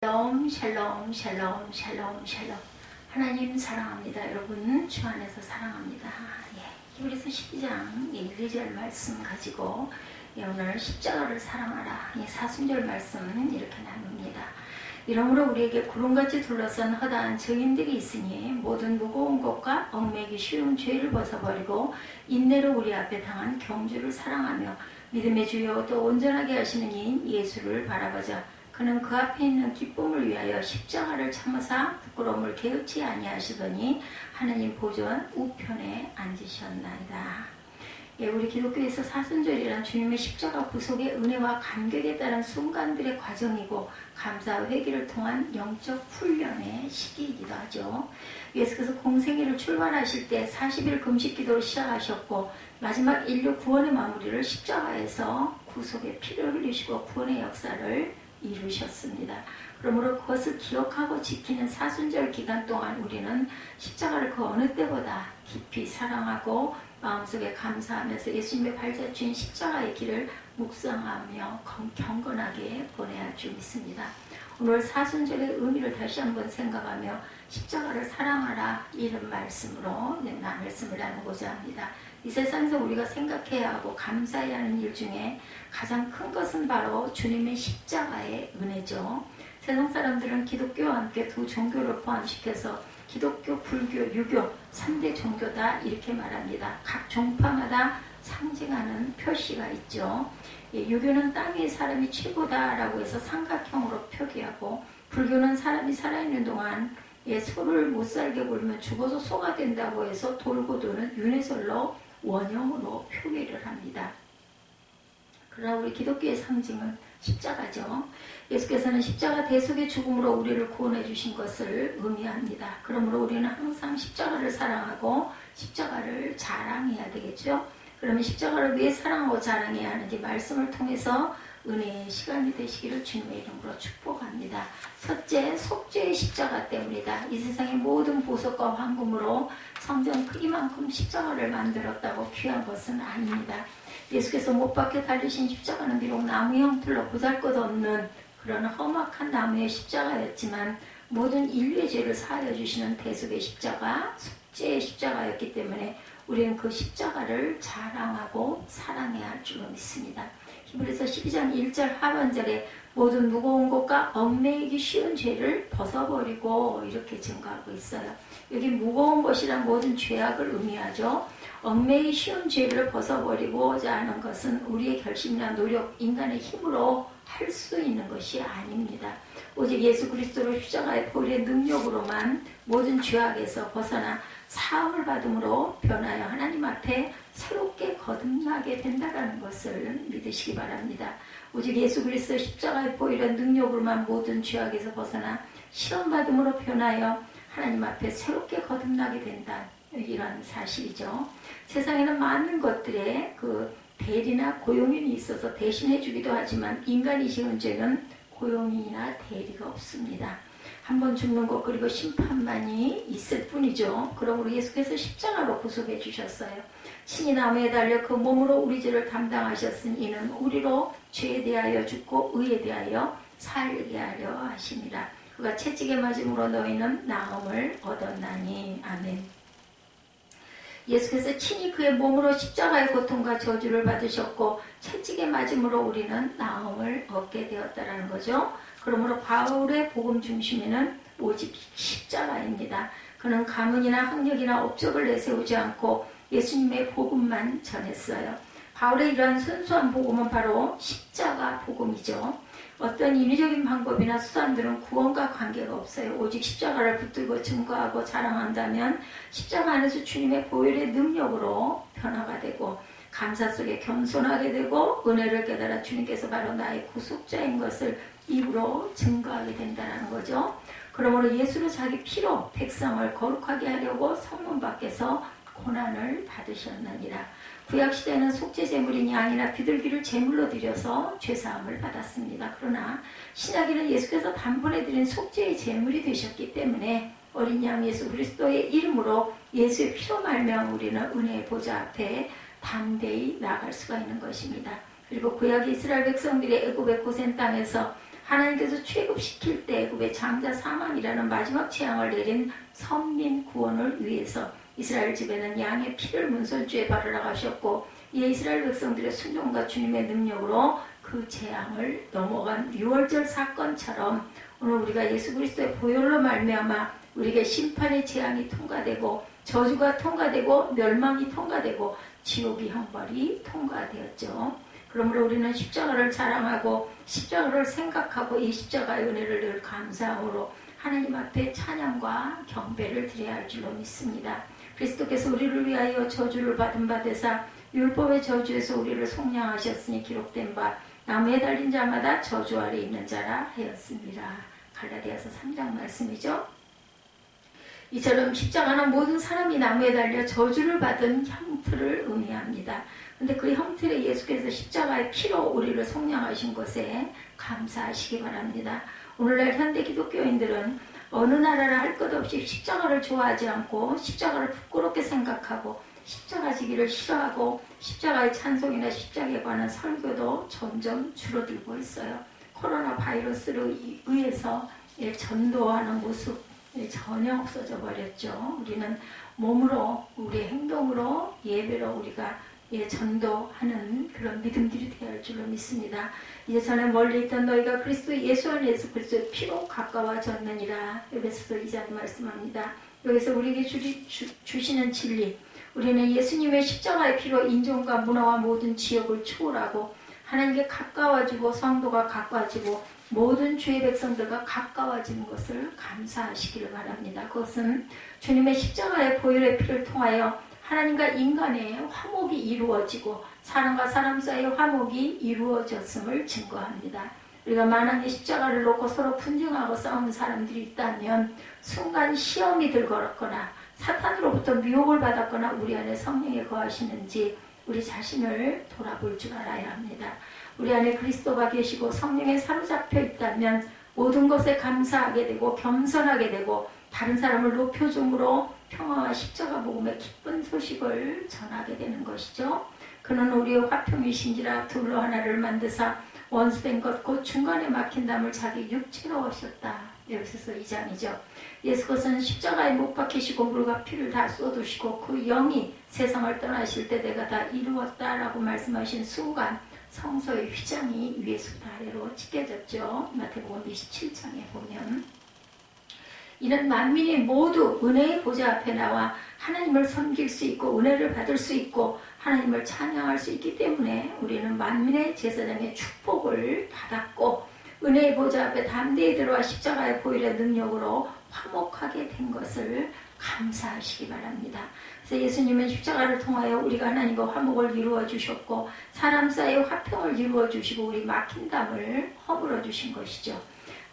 샬롬 샬롬 샬롬 샬롬 샬롬. 하나님 사랑합니다. 여러분 주 안에서 사랑합니다. 히브리서 12장 1, 2절 말씀 가지고 오늘 십자가를 사랑하라 사순절 말씀 이렇게 나눕니다. 이러므로 우리에게 구름같이 둘러싼 허다한 증인들이 있으니 모든 무거운 것과 얽매기 쉬운 죄를 벗어버리고 인내로 우리 앞에 당한 경주를 사랑하며 믿음의 주여 또 온전하게 하시는 이인 예수를 바라보자. 그는 그 앞에 있는 기쁨을 위하여 십자가를 참으사 부끄러움을 개의치 아니하시더니 하느님 보좌 우편에 앉으셨나이다. 우리 기독교에서 사순절이란 주님의 십자가 구속의 은혜와 감격에 따른 순간들의 과정이고 감사와 회개를 통한 영적 훈련의 시기이기도 하죠. 예수께서 공생애를 출발하실 때 40일 금식기도를 시작하셨고 마지막 인류 구원의 마무리를 십자가에서 구속의 피를 흘리시고 구원의 역사를 이루셨습니다. 그러므로 그것을 기억하고 지키는 사순절 기간 동안 우리는 십자가를 그 어느 때보다 깊이 사랑하고 마음속에 감사하면서 예수님의 발자취인 십자가의 길을 묵상하며 경건하게 보내야 할 줄 믿습니다. 오늘 사순절의 의미를 다시 한번 생각하며 십자가를 사랑하라 이런 말씀으로 말씀을 나누고자 합니다. 이 세상에서 우리가 생각해야 하고 감사해야 하는 일 중에 가장 큰 것은 바로 주님의 십자가의 은혜죠. 세상 사람들은 기독교와 함께 두 종교를 포함시켜서 기독교, 불교, 유교 3대 종교다 이렇게 말합니다. 각 종파마다 상징하는 표시가 있죠. 유교는 땅 위의 사람이 최고다라고 해서 삼각형으로 표기하고, 불교는 사람이 살아있는 동안 소를 못 살게 굴면 죽어서 소가 된다고 해서 돌고 도는 윤회설로 원형으로 표기를 합니다. 그러나 우리 기독교의 상징은 십자가죠. 예수께서는 십자가 대속의 죽음으로 우리를 구원해 주신 것을 의미합니다. 그러므로 우리는 항상 십자가를 사랑하고 십자가를 자랑해야 되겠죠. 그러면 십자가를 왜 사랑하고 자랑해야 하는지 말씀을 통해서 은혜의 시간이 되시기를 주님의 이름으로 축복합니다. 첫째, 속죄의 십자가 때문이다. 이 세상의 모든 보석과 황금으로 성전 크기만큼 십자가를 만들었다고 귀한 것은 아닙니다. 예수께서 못 박혀 달리신 십자가는 비록 나무 형틀로 보잘것없는 그런 험악한 나무의 십자가였지만 모든 인류의 죄를 사하여 주시는 대속의 십자가, 속죄의 십자가였기 때문에 우리는 그 십자가를 자랑하고 사랑해야 할 줄로 믿습니다. 히브리서 12장 1절 하반절에 모든 무거운 것과 얽매이기 쉬운 죄를 벗어버리고 이렇게 증거하고 있어요. 여기 무거운 것이란 모든 죄악을 의미하죠. 얽매이기 쉬운 죄를 벗어버리고자 하는 것은 우리의 결심이나 노력, 인간의 힘으로 할 수 있는 것이 아닙니다. 오직 예수 그리스도로 십자가의 보혈의 능력으로만 모든 죄악에서 벗어나 사함을 받음으로 변하여 하나님 앞에 새롭게 거듭나게 된다는 것을 믿으시기 바랍니다. 오직 예수 그리스도 십자가의 보혈의 능력으로만 모든 죄악에서 벗어나 시험받음으로 변하여 하나님 앞에 새롭게 거듭나게 된다. 이런 사실이죠. 세상에는 많은 것들에 대리나 고용인이 있어서 대신해 주기도 하지만 인간이 지은 죄는 고용인이나 대리가 없습니다. 한번 죽는 것 그리고 심판만이 있을 뿐이죠. 그러므로 예수께서 십자가로 구속해 주셨어요. 신이 나무에 달려 그 몸으로 우리 죄를 담당하셨으니 이는 우리로 죄에 대하여 죽고 의에 대하여 살게 하려 하심이라. 그가 채찍에 맞음으로 너희는 나음을 얻었나니. 아멘. 예수께서 친히 그의 몸으로 십자가의 고통과 저주를 받으셨고 채찍에 맞음으로 우리는 나음을 얻게 되었다는 거죠. 그러므로 바울의 복음 중심에는 오직 십자가입니다. 그는 가문이나 학력이나 업적을 내세우지 않고 예수님의 복음만 전했어요. 바울의 이러한 순수한 복음은 바로 십자가 복음이죠. 어떤 인위적인 방법이나 수단들은 구원과 관계가 없어요. 오직 십자가를 붙들고 증거하고 자랑한다면 십자가 안에서 주님의 보혈의 능력으로 변화가 되고 감사 속에 겸손하게 되고 은혜를 깨달아 주님께서 바로 나의 구속자인 것을 입으로 증거하게 된다는 거죠. 그러므로 예수로 자기 피로 백성을 거룩하게 하려고 성문 밖에서 고난을 받으셨느니라. 구약시대에는 속죄제물인 양이나 비둘기를 제물로 드려서 죄사함을 받았습니다. 그러나 신약에는 예수께서 단번에 드린 속죄의 제물이 되셨기 때문에 어린 양 예수 그리스도의 이름으로 예수의 피로 말미암아 우리는 은혜의 보좌 앞에 담대히 나아갈 수가 있는 것입니다. 그리고 구약 이스라엘 백성들이 애굽의 고센 땅에서 하나님께서 취급시킬 때 애굽의 장자 사망이라는 마지막 재앙을 내린 선민 구원을 위해서 이스라엘 집에는 양의 피를 문설주에 바르라 하셨고, 이에 이스라엘 백성들의 순종과 주님의 능력으로 그 재앙을 넘어간 6월절 사건처럼 오늘 우리가 예수 그리스도의 보혈로 말미암아 우리에게 심판의 재앙이 통과되고 저주가 통과되고 멸망이 통과되고 지옥의 형벌이 통과되었죠. 그러므로 우리는 십자가를 자랑하고 십자가를 생각하고 이 십자가의 은혜를 늘 감사함으로 하나님 앞에 찬양과 경배를 드려야 할 줄로 믿습니다. 그리스도께서 우리를 위하여 저주를 받은 바 되사 율법의 저주에서 우리를 속량하셨으니 기록된 바 나무에 달린 자마다 저주 아래 있는 자라 하였습니다. 갈라디아서 3장 말씀이죠. 이처럼 십자가는 모든 사람이 나무에 달려 저주를 받은 형틀을 의미합니다. 근데 그 형틀에 예수께서 십자가의 피로 우리를 속량하신 것에 감사하시기 바랍니다. 오늘날 현대 기독교인들은 어느 나라라 할 것 없이 십자가를 좋아하지 않고 십자가를 부끄럽게 생각하고 십자가 지기를 싫어하고 십자가의 찬송이나 십자가에 관한 설교도 점점 줄어들고 있어요. 코로나 바이러스로 의해서 전도하는 모습 전혀 없어져 버렸죠. 우리는 몸으로, 우리의 행동으로, 예배로 우리가 전도하는 그런 믿음들이 되어야 할 줄로 믿습니다. 이제 전에 멀리 있던 너희가 그리스도 예수 안에 예수 그리스도의 피로 가까워졌느니라. 에베소서 2장 말씀합니다. 여기서 우리에게 주시는 진리, 우리는 예수님의 십자가의 피로 인종과 문화와 모든 지역을 초월하고 하나님께 가까워지고 성도가 가까워지고 모든 주의 백성들과 가까워지는 것을 감사하시기를 바랍니다. 그것은 주님의 십자가의 보혈의 피를 통하여 하나님과 인간의 화목이 이루어지고 사람과 사람 사이의 화목이 이루어졌음을 증거합니다. 우리가 만약에 십자가를 놓고 서로 분쟁하고 싸우는 사람들이 있다면 순간 시험이 들거나 사탄으로부터 미혹을 받았거나 우리 안에 성령이 거하시는지 우리 자신을 돌아볼 줄 알아야 합니다. 우리 안에 그리스도가 계시고 성령에 사로잡혀 있다면 모든 것에 감사하게 되고 겸손하게 되고 다른 사람을 높여줌으로 평화와 십자가 복음의 기쁜 소식을 전하게 되는 것이죠. 그는 우리의 화평이신지라 둘로 하나를 만드사 원수된 것 곧 중간에 막힌 담을 자기 육체로 하셨다. 에베소서 2장이죠. 예수께서는 십자가에 못 박히시고 물과 피를 다 쏟으시고 그 영이 세상을 떠나실 때 내가 다 이루었다라고 말씀하신 순간 성소의 휘장이 위에서부터 아래로 찢겨졌죠. 마태복음 27장에 보면 이는 만민이 모두 은혜의 보좌 앞에 나와 하나님을 섬길 수 있고 은혜를 받을 수 있고 하나님을 찬양할 수 있기 때문에 우리는 만민의 제사장의 축복을 받았고 은혜의 보좌 앞에 담대히 들어와 십자가의 보혈의 능력으로 화목하게 된 것을 감사하시기 바랍니다. 그래서 예수님은 십자가를 통하여 우리가 하나님과 화목을 이루어 주셨고 사람 사이의 화평을 이루어 주시고 우리 막힌 담을 허물어 주신 것이죠.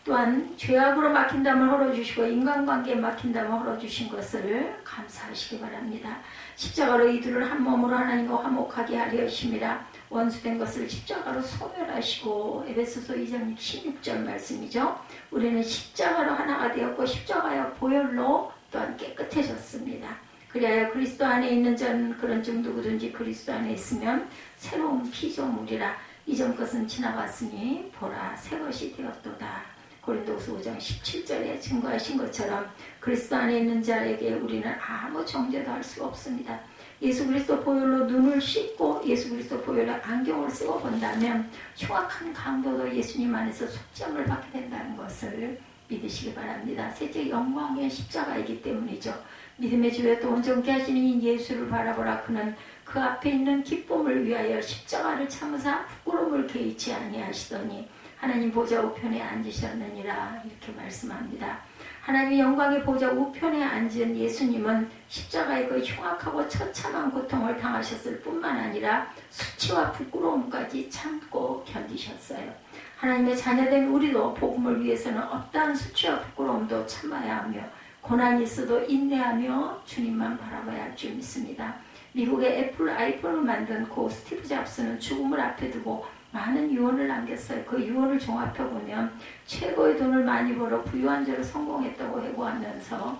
또한 죄악으로 막힌 담을 헐어주시고 인간관계에 막힌 담을 헐어주신 것을 감사하시기 바랍니다. 십자가로 이들을 한 몸으로 하나님과 화목하게 하려 하심이라 원수된 것을 십자가로 소멸하시고 에베소서 2장 16절 말씀이죠. 우리는 십자가로 하나가 되었고 십자가의 보혈로 또한 깨끗해졌습니다. 그리하여 그리스도 안에 있는 자는 그런 중 누구든지 그리스도 안에 있으면 새로운 피조물이라 이전 것은 지나갔으니 보라 새 것이 되었도다. 고린도후서 5장 17절에 증거하신 것처럼 그리스도 안에 있는 자에게 우리는 아무 정죄도 할 수가 없습니다. 예수 그리스도 보혈로 눈을 씻고 예수 그리스도 보혈로 안경을 쓰고 본다면 흉악한 강도도 예수님 안에서 속죄함을 받게 된다는 것을 믿으시기 바랍니다. 셋째 영광의 십자가이기 때문이죠. 믿음의 주에 또 온전케 하시는 이 예수를 바라보라. 그는 그 앞에 있는 기쁨을 위하여 십자가를 참으사 부끄러움을 개의치 아니하시더니 하나님 보좌 우편에 앉으셨느니라 이렇게 말씀합니다. 하나님의 영광의 보좌 우편에 앉은 예수님은 십자가의 그 흉악하고 처참한 고통을 당하셨을 뿐만 아니라 수치와 부끄러움까지 참고 견디셨어요. 하나님의 자녀된 우리도 복음을 위해서는 어떠한 수치와 부끄러움도 참아야 하며 고난이 있어도 인내하며 주님만 바라봐야 할 줄 믿습니다. 미국의 애플 아이폰을 만든 고 스티브 잡스는 죽음을 앞에 두고 많은 유언을 남겼어요. 그 유언을 종합해보면 최고의 돈을 많이 벌어 부유한 죄로 성공했다고 해고하면서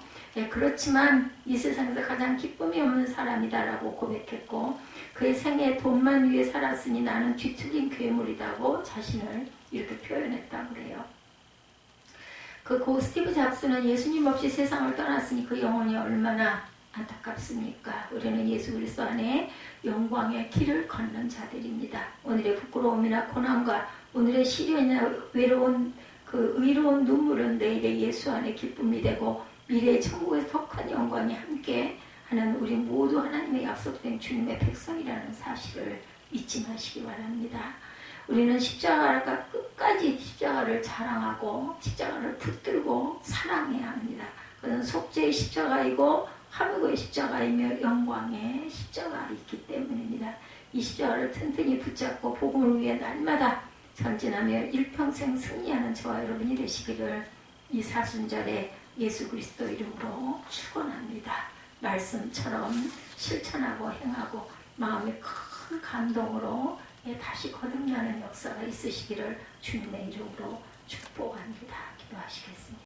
그렇지만 이 세상에서 가장 기쁨이 없는 사람이다라고 고백했고 그의 생애 돈만 위해 살았으니 나는 뒤틀린 괴물이다고 자신을 이렇게 표현했다고 그래요. 고 스티브 잡스는 예수님 없이 세상을 떠났으니 그 영혼이 얼마나 안타깝습니까? 우리는 예수 그리스도 안에 영광의 길을 걷는 자들입니다. 오늘의 부끄러움이나 고난과 오늘의 시련이나 외로운 그 의로운 눈물은 내일의 예수 안에 기쁨이 되고 미래의 천국에서 더 큰 영광이 함께 하는 우리 모두 하나님의 약속된 주님의 백성이라는 사실을 잊지 마시기 바랍니다. 우리는 십자가가 끝까지 십자가를 자랑하고 십자가를 붙들고 사랑해야 합니다. 그것은 속죄의 십자가이고 화목의 십자가이며 영광의 십자가가 있기 때문입니다. 이 십자가를 튼튼히 붙잡고 복음을 위해 날마다 전진하며 일평생 승리하는 저와 여러분이 되시기를 이 사순절에 예수 그리스도 이름으로 축원합니다. 말씀처럼 실천하고 행하고 마음의 큰 감동으로 다시 거듭나는 역사가 있으시기를 주님의 이름으로 축복합니다. 기도하시겠습니다.